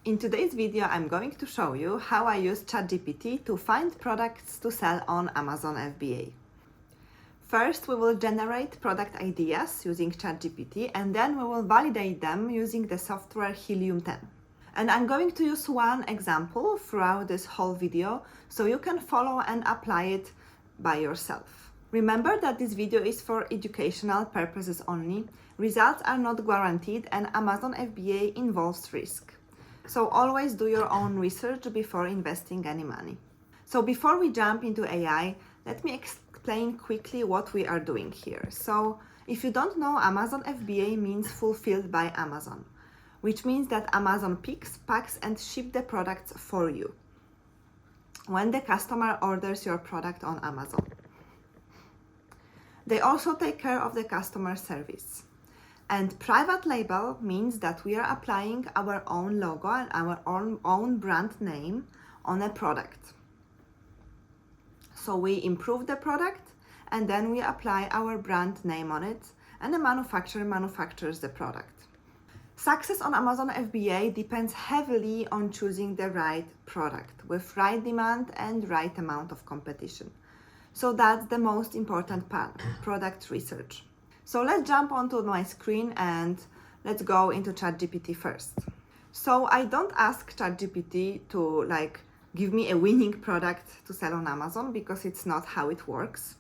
In today's video, I'm going to show you how I use ChatGPT to find products to sell on Amazon FBA. First, we will generate product ideas using ChatGPT, and then we will validate them using the software Helium 10. And I'm going to use one example throughout this whole video so you can follow and apply it by yourself. Remember that this video is for educational purposes only. Results are not guaranteed and Amazon FBA involves risk. So always do your own research before investing any money. So before we jump into AI, let me explain quickly what we are doing here. So if you don't know, Amazon FBA means fulfilled by Amazon, which means that Amazon picks, packs and ships the products for you when the customer orders your product on Amazon. They also take care of the customer service. And private label means that we are applying our own logo and our own brand name on a product. So we improve the product and then we apply our brand name on it, and the manufacturer manufactures the product. Success on Amazon FBA depends heavily on choosing the right product with right demand and right amount of competition. So that's the most important part, product research. So let's jump onto my screen and let's go into ChatGPT first. So I don't ask ChatGPT to give me a winning product to sell on Amazon, because it's not how it works.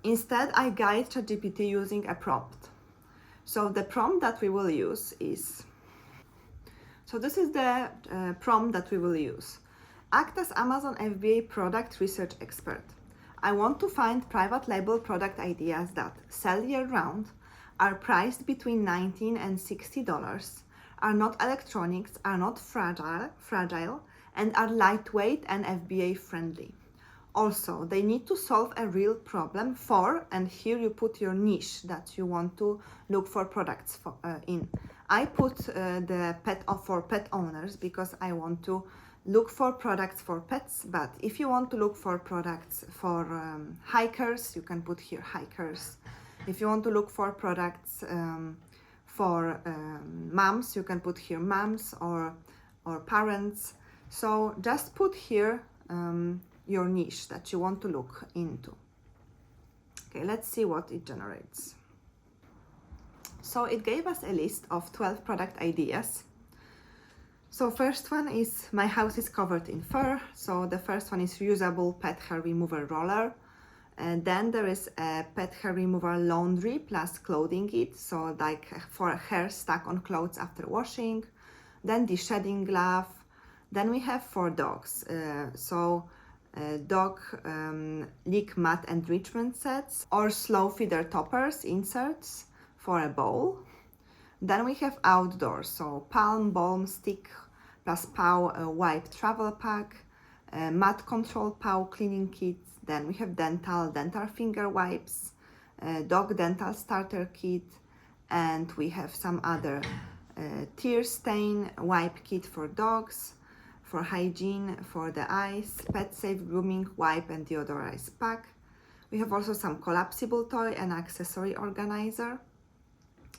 Instead, I guide ChatGPT using a prompt. So the prompt that we will use is, this is the prompt that we will use. Act as Amazon FBA product research expert. I want to find private label product ideas that sell year-round, are priced between $19 and $60, are not electronics, are not fragile, and are lightweight and FBA friendly. Also, they need to solve a real problem for, and here you put your niche that you want to look for products in. I put the for pet owners because I want to look for products for pets, but if you want to look for products for hikers, you can put here hikers. If you want to look for products for moms, you can put here moms or parents. So just put here your niche that you want to look into. Okay, let's see what it generates. So it gave us a list of 12 product ideas. So first one is, my house is covered in fur. So the first one is reusable pet hair remover roller. And then there is a pet hair remover laundry plus clothing kit. So for hair stuck on clothes after washing. Then the shedding glove. Then we have for dogs. Dog lick mat enrichment sets or slow feeder toppers inserts for a bowl. Then we have outdoors, so palm balm stick plus paw wipe travel pack, mat control paw cleaning kit. Then we have dental finger wipes, dog dental starter kit, and we have some other tear stain wipe kit for dogs, for hygiene, for the eyes, pet safe grooming wipe and deodorize pack. We have also some collapsible toy and accessory organizer.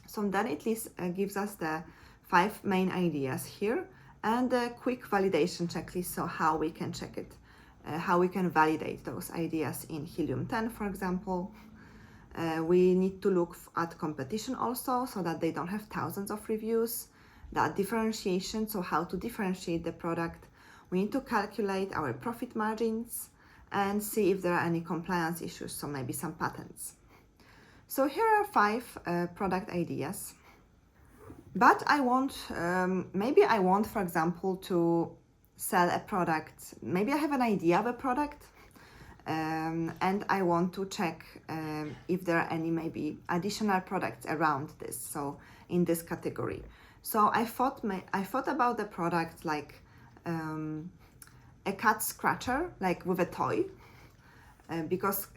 So then it gives us the 5 main ideas here and a quick validation checklist, so how we can check it, how we can validate those ideas in Helium 10, for example. We need to look at competition also, so that they don't have thousands of reviews. That differentiation, so how to differentiate the product. We need to calculate our profit margins and see if there are any compliance issues, so maybe some patents. So here are 5 product ideas, but I want, for example, to sell a product. Maybe I have an idea of a product and I want to check if there are any maybe additional products around this, so in this category. So I thought about the product like a cat scratcher, like with a toy, because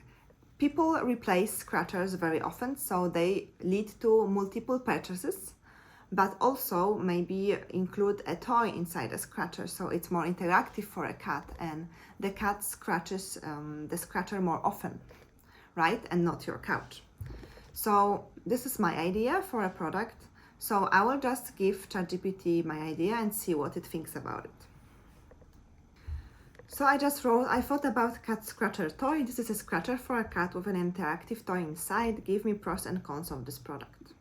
people replace scratchers very often, so they lead to multiple purchases, but also maybe include a toy inside a scratcher, so it's more interactive for a cat and the cat scratches the scratcher more often, right? And not your couch. So this is my idea for a product. So I will just give ChatGPT my idea and see what it thinks about it. So I thought about cat scratcher toy. This is a scratcher for a cat with an interactive toy inside. Give me pros and cons of this product.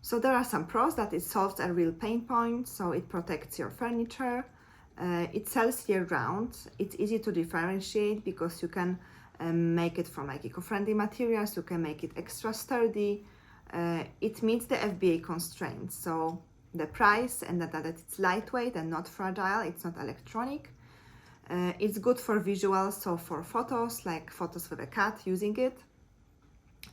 So there are some pros: that it solves a real pain point, so it protects your furniture. It sells year round. It's easy to differentiate because you can make it from like eco-friendly materials, you can make it extra sturdy. It meets the FBA constraints, so the price and that it's lightweight and not fragile, it's not electronic. It's good for visuals, so for photos, like photos with a cat using it.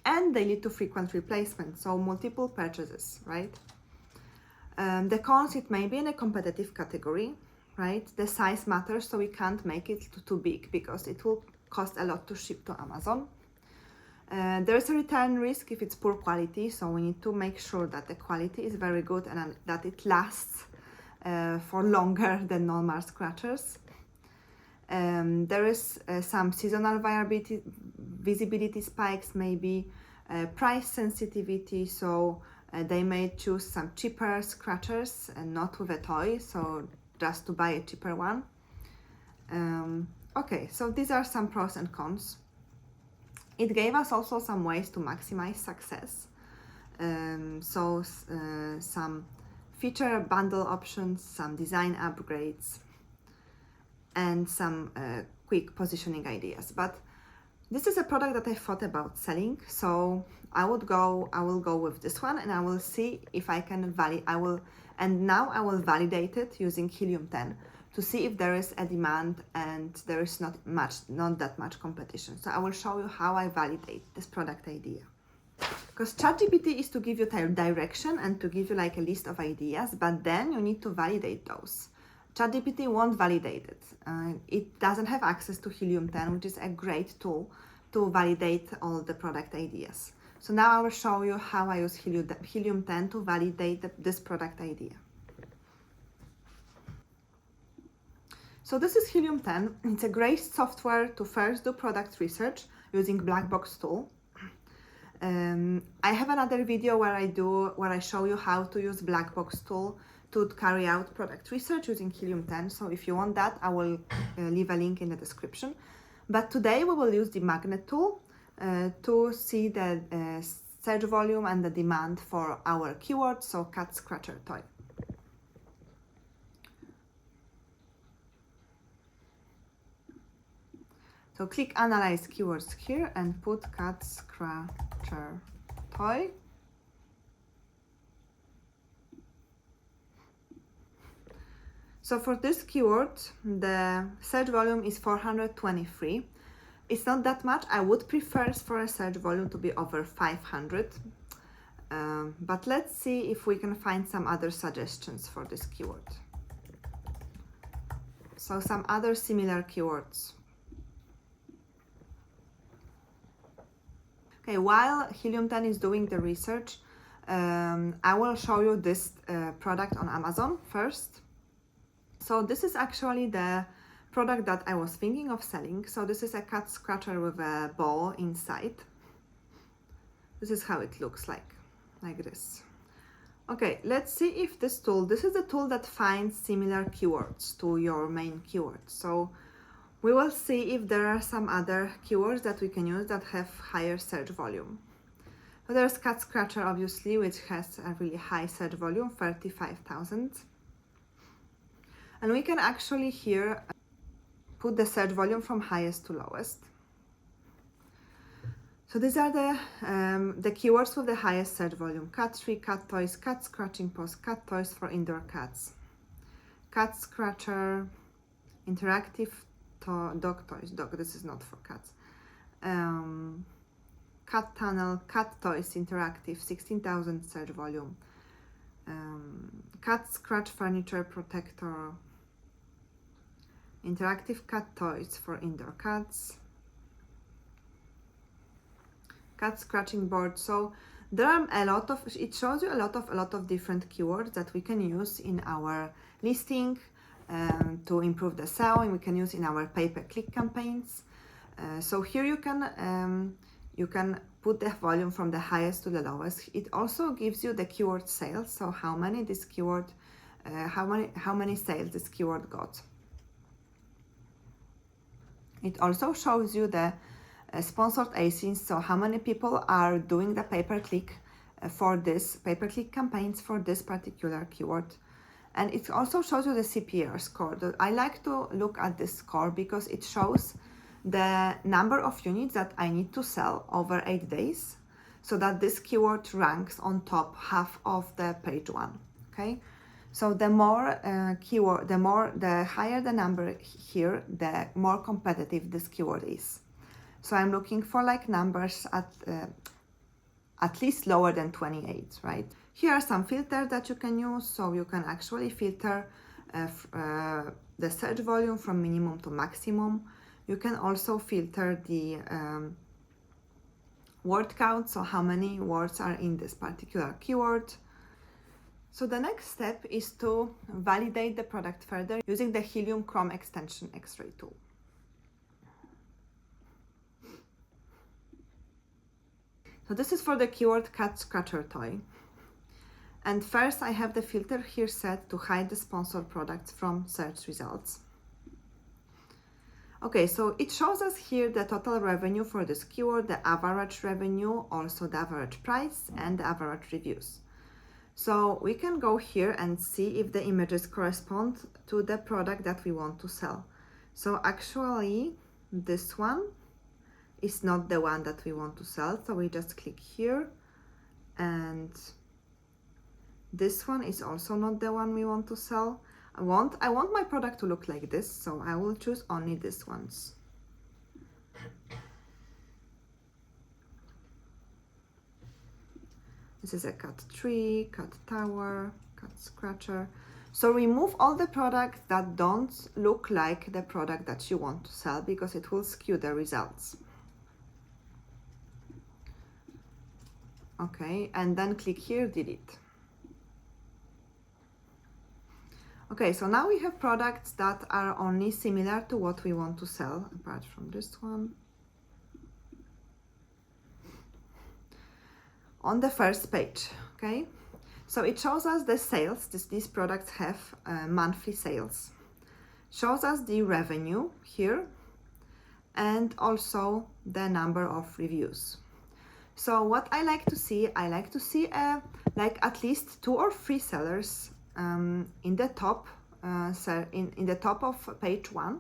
And they lead to frequent replacement, so multiple purchases, right? The cons: it may be in a competitive category, right? The size matters, so we can't make it too big because it will cost a lot to ship to Amazon. There is a return risk if it's poor quality, so we need to make sure that the quality is very good and that it lasts for longer than normal scratchers. There is some seasonal visibility spikes, maybe price sensitivity, so they may choose some cheaper scratchers and not with a toy, so just to buy a cheaper one. Okay, so these are some pros and cons. It gave us also some ways to maximize success. Some feature bundle options, some design upgrades, and some quick positioning ideas. But this is a product that I thought about selling, so I will go with this one, and I will see if I can now I will validate it using Helium 10 to see if there is a demand and there is not that much competition. So I will show you how I validate this product idea. Because ChatGPT is to give you direction and to give you like a list of ideas, but then you need to validate those. ChatGPT won't validate it. It doesn't have access to Helium 10, which is a great tool to validate all the product ideas. So now I will show you how I use Helium 10 to validate this product idea. So this is Helium 10. It's a great software to first do product research using black box tool. I have another video where I show you how to use black box tool to carry out product research using Helium 10. So if you want that, I will leave a link in the description. But today we will use the magnet tool to see the search volume and the demand for our keyword, so cat scratcher toy. So click Analyze Keywords here and put cat scratcher toy. So for this keyword, the search volume is 423. It's not that much. I would prefer for a search volume to be over 500. But let's see if we can find some other suggestions for this keyword. So some other similar keywords. Okay, while Helium 10 is doing the research, I will show you this product on Amazon first. So this is actually the product that I was thinking of selling. So this is a cat scratcher with a ball inside. This is how it looks like this. Okay, let's see if this is the tool that finds similar keywords to your main keyword. So we will see if there are some other keywords that we can use that have higher search volume. So there's cat scratcher, obviously, which has a really high search volume, 35,000. And we can actually here put the search volume from highest to lowest. So these are the keywords with the highest search volume: cat tree, cat toys, cat scratching paws, cat toys for indoor cats, cat scratcher, interactive dog toys. Dog, this is not for cats. Cat tunnel, cat toys, interactive, 16,000 search volume. Cat scratch furniture protector, interactive cat toys for indoor cats, cat scratching board. So there are it shows you a lot of different keywords that we can use in our listing to improve the SEO, and we can use in our pay-per-click campaigns. So here you can put the volume from the highest to the lowest. It also gives you the keyword sales, so how many this keyword, how many sales this keyword got. It also shows you the sponsored ASINs, so how many people are doing the pay-per-click for this pay-per-click campaigns for this particular keyword. And it also shows you the CPR score. I like to look at this score because it shows the number of units that I need to sell over 8 days so that this keyword ranks on top half of the page one. Okay, so the more the higher the number here, the more competitive this keyword is. So I'm looking for like numbers at least lower than 28, right? Here are some filters that you can use, so you can actually filter the search volume from minimum to maximum. You can also filter the word count, so how many words are in this particular keyword. So the next step is to validate the product further using the Helium Chrome extension X-ray tool. So this is for the keyword cat scratcher toy. And first I have the filter here set to hide the sponsored products from search results. Okay, so it shows us here the total revenue for this keyword, the average revenue, also the average price and the average reviews. So we can go here and see if the images correspond to the product that we want to sell. So actually this one is not the one that we want to sell, so we just click here, and this one is also not the one we want to sell. I want my product to look like this, so I will choose only these ones. This is a cat tree, cat tower, cat scratcher. So remove all the products that don't look like the product that you want to sell because it will skew the results. Okay, and then click here, delete. Okay, so now we have products that are only similar to what we want to sell, apart from this one. On the first page, okay? So it shows us the sales, these products have monthly sales. Shows us the revenue here, and also the number of reviews. So what I like to see like at least 2 or 3 sellers in the top in the top of page 1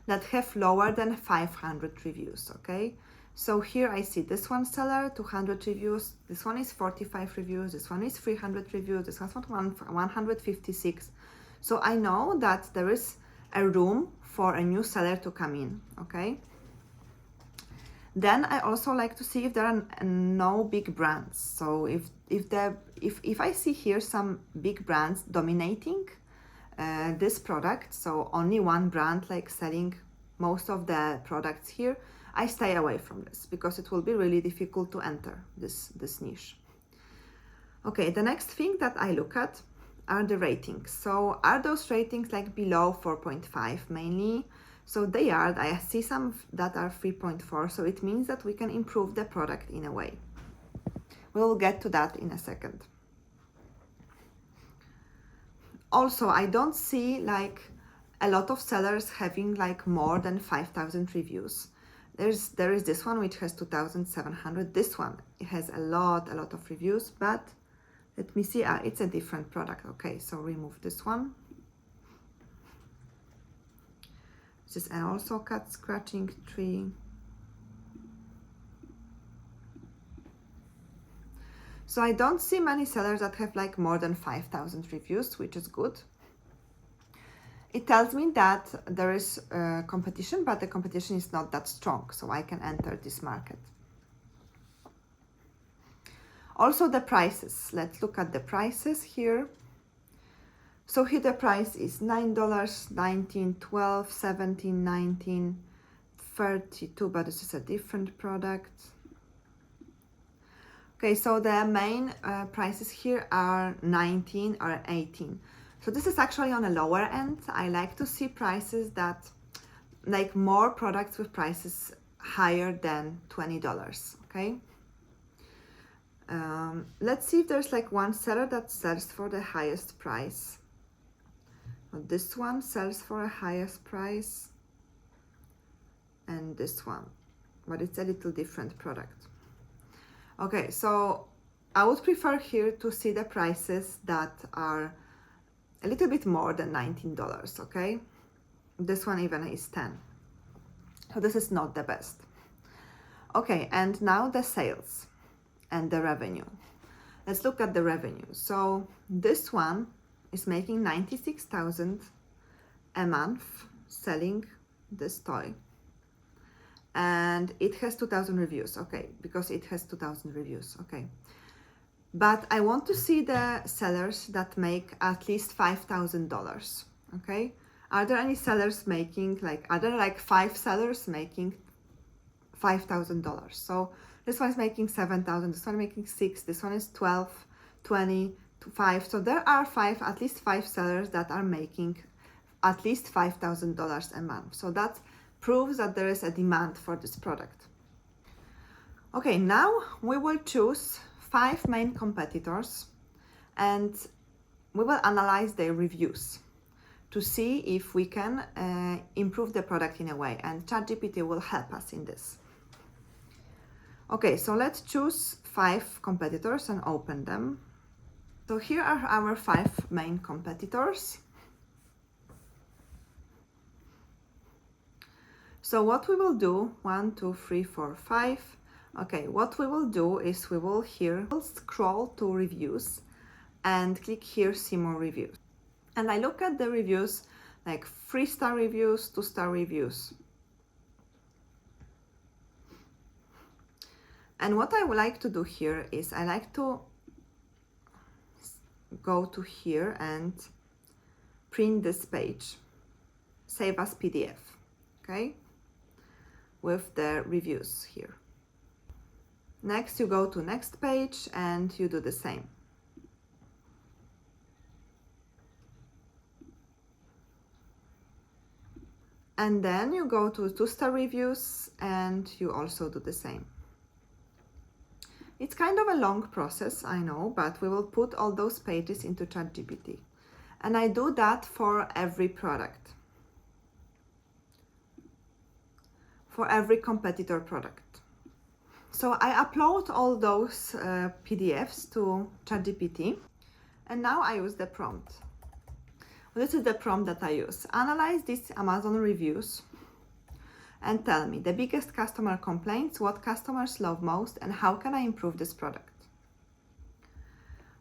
that have lower than 500 reviews. Okay, so here I see this one seller 200 reviews, this one is 45 reviews, this one is 300 reviews, this one's 156. So I know that there is a room for a new seller to come in. Okay, then I also like to see if there are no big brands. So if I see here some big brands dominating this product, so only one brand like selling most of the products here, I stay away from this because it will be really difficult to enter this niche. Okay, the next thing that I look at are the ratings. So are those ratings like below 4.5 mainly? So they are, I see some that are 3.4, so it means that we can improve the product in a way. We'll get to that in a second. Also, I don't see like a lot of sellers having like more than 5,000 reviews. There is this one which has 2,700. This one, it has a lot of reviews, but let me see, it's a different product. Okay, so remove this one. This is also cat scratching tree. So I don't see many sellers that have like more than 5,000 reviews, which is good. It tells me that there is competition, but the competition is not that strong, so I can enter this market. Also the prices. Let's look at the prices here. So here the price is $9, $19, $12, $17, $19, $32, but this is a different product. Okay, so the main prices here are 19 or 18. So this is actually on a lower end. I like to see prices that, like more products with prices higher than $20, okay? Let's see if there's like one seller that sells for the highest price. This one sells for a highest price, and this one, but it's a little different product. Okay, so I would prefer here to see the prices that are a little bit more than $19, okay? This one even is 10. So this is not the best. Okay, and now the sales and the revenue. Let's look at the revenue. So this one is making 96,000 a month selling this toy. And it has 2,000 reviews, okay, because it has 2,000 reviews, okay. But I want to see the sellers that make at least $5,000, okay. Are there any sellers making, are there like 5 sellers making $5,000? So this one is making 7,000, this one is making 6, this one is 12, 20, 5. So there are at least 5 sellers that are making at least $5,000 a month. So that proves that there is a demand for this product. Okay, now we will choose 5 main competitors and we will analyze their reviews to see if we can improve the product in a way, and ChatGPT will help us in this. Okay, so let's choose 5 competitors and open them. So here are our 5 main competitors. So what we will do, 1, 2, 3, 4, 5. Okay, what we will do is we will here scroll to reviews and click here, see more reviews. And I look at the reviews, like 3-star reviews, 2-star reviews. And what I would like to do here is I like to go to here and print this page, save as PDF, okay, with the reviews here. Next, you go to next page and you do the same. And then you go to 2-star reviews and you also do the same. It's kind of a long process, I know, but we will put all those pages into ChatGPT. And I do that for every product, for every competitor product. So I upload all those PDFs to ChatGPT, and now I use the prompt. This is the prompt that I use. Analyze these Amazon reviews and tell me the biggest customer complaints, what customers love most, and how can I improve this product.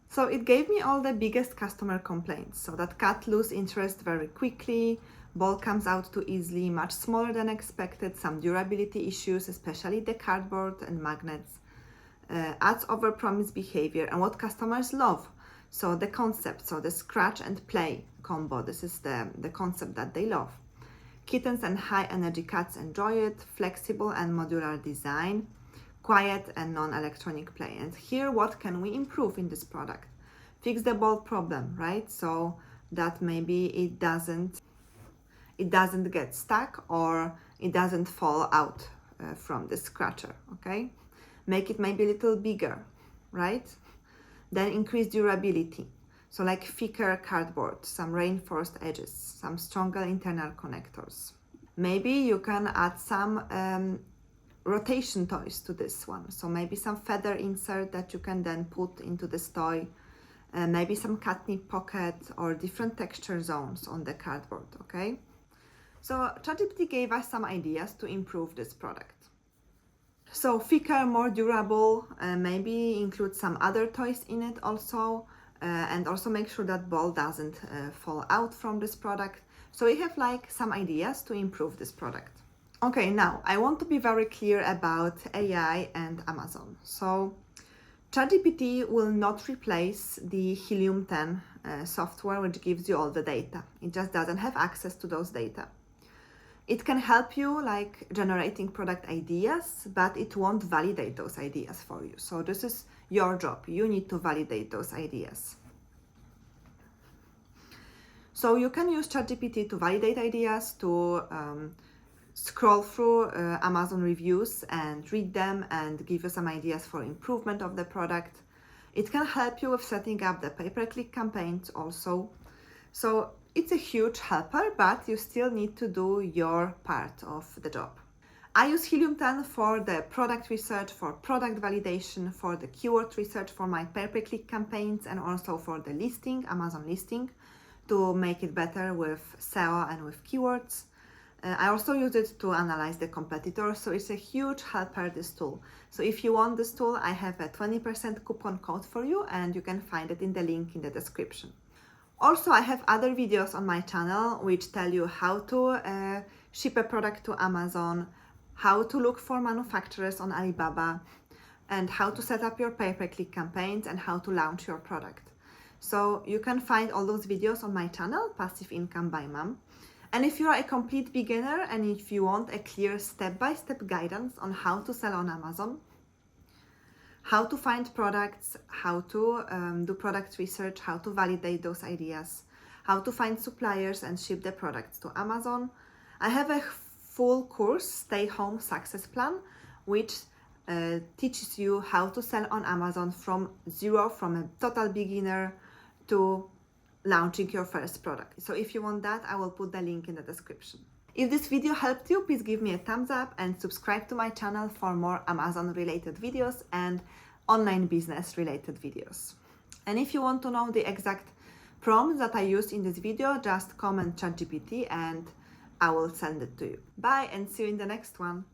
So it gave me all the biggest customer complaints. So that cat lose interest very quickly, ball comes out too easily, much smaller than expected, some durability issues, especially the cardboard and magnets, adds overpromise behavior, and what customers love. So the concept, so the scratch and play combo, this is the concept that they love. Kittens and high energy cats enjoy it, flexible and modular design, quiet and non-electronic play. And here, what can we improve in this product? Fix the ball problem, right? So that maybe it doesn't get stuck or it doesn't fall out from the scratcher, okay? Make it maybe a little bigger, right? Then increase durability. So like thicker cardboard, some reinforced edges, some stronger internal connectors. Maybe you can add some rotation toys to this one. So maybe some feather insert that you can then put into this toy. Maybe some catnip pocket or different texture zones on the cardboard, okay? So ChatGPT gave us some ideas to improve this product. So thicker, more durable, maybe include some other toys in it also, and also make sure that ball doesn't fall out from this product. So we have like some ideas to improve this product. Okay, now I want to be very clear about AI and Amazon. So ChatGPT will not replace the Helium 10 software, which gives you all the data. It just doesn't have access to those data. It can help you like generating product ideas, but it won't validate those ideas for you. So this is your job. You need to validate those ideas. So you can use ChatGPT to validate ideas, to scroll through Amazon reviews and read them and give you some ideas for improvement of the product. It can help you with setting up the pay-per-click campaigns also. So it's a huge helper, but you still need to do your part of the job. I use Helium 10 for the product research, for product validation, for the keyword research for my pay-per-click campaigns, and also for the listing, Amazon listing, to make it better with SEO and with keywords. I also use it to analyze the competitors, so it's a huge helper, this tool. So if you want this tool, I have a 20% coupon code for you, and you can find it in the link in the description. Also, I have other videos on my channel which tell you how to ship a product to Amazon, how to look for manufacturers on Alibaba, and how to set up your pay-per-click campaigns and how to launch your product. So you can find all those videos on my channel, Passive Income by Mom. And if you are a complete beginner and if you want a clear step-by-step guidance on how to sell on Amazon, how to find products, how to do product research, how to validate those ideas, how to find suppliers and ship the products to Amazon, I have a full course, Stay Home Success Plan, which teaches you how to sell on Amazon from zero, from a total beginner to launching your first product. So if you want that, I will put the link in the description. If this video helped you, please give me a thumbs up and subscribe to my channel for more Amazon related videos and online business related videos. And if you want to know the exact prompts that I used in this video, just comment ChatGPT and I will send it to you. Bye and see you in the next one.